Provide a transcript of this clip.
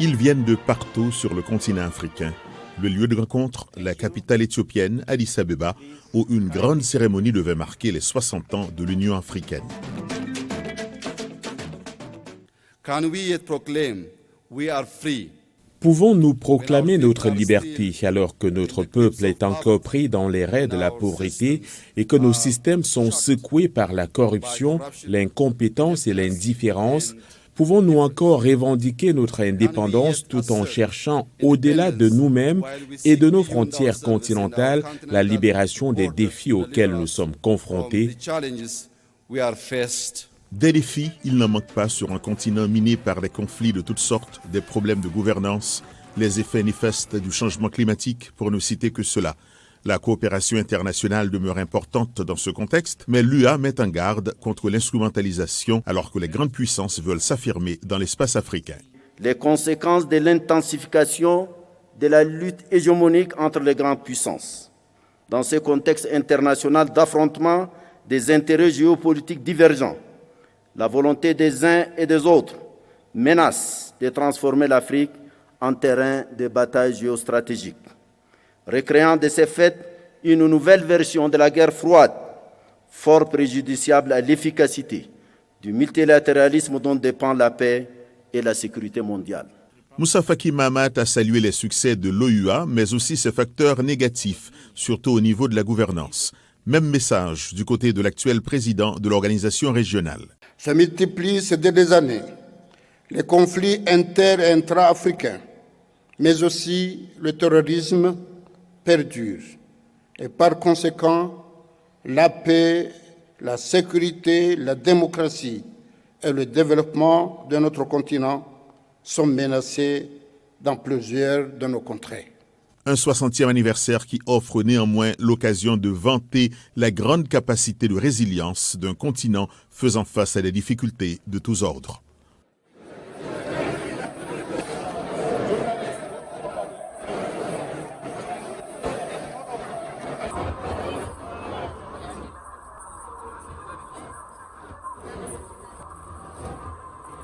Ils viennent de partout sur le continent africain. Le lieu de rencontre, la capitale éthiopienne, Addis Abeba, où une grande cérémonie devait marquer les 60 ans de l'Union africaine. Pouvons-nous proclamer notre liberté alors que notre peuple est encore pris dans les raies de la pauvreté et que nos systèmes sont secoués par la corruption, l'incompétence et l'indifférence? Pouvons-nous encore revendiquer notre indépendance tout en cherchant, au-delà de nous-mêmes et de nos frontières continentales, la libération des défis auxquels nous sommes confrontés? Des défis, il n'en manque pas sur un continent miné par des conflits de toutes sortes, des problèmes de gouvernance, les effets néfastes du changement climatique, pour ne citer que cela. La coopération internationale demeure importante dans ce contexte, mais l'UA met en garde contre l'instrumentalisation alors que les grandes puissances veulent s'affirmer dans l'espace africain. Les conséquences de l'intensification de la lutte hégémonique entre les grandes puissances. Dans ce contexte international d'affrontement des intérêts géopolitiques divergents, la volonté des uns et des autres menace de transformer l'Afrique en terrain de bataille géostratégique, recréant de ce fait une nouvelle version de la guerre froide, fort préjudiciable à l'efficacité du multilatéralisme dont dépend la paix et la sécurité mondiale. Moussa Faki Mahamat a salué les succès de l'OUA, mais aussi ses facteurs négatifs, surtout au niveau de la gouvernance. Même message du côté de l'actuel président de l'organisation régionale. Se multiplient ces dernières années les conflits inter- et intra-africains, mais aussi le terrorisme perdure. Et par conséquent, la paix, la sécurité, la démocratie et le développement de notre continent sont menacés dans plusieurs de nos contrées. Un 60e anniversaire qui offre néanmoins l'occasion de vanter la grande capacité de résilience d'un continent faisant face à des difficultés de tous ordres.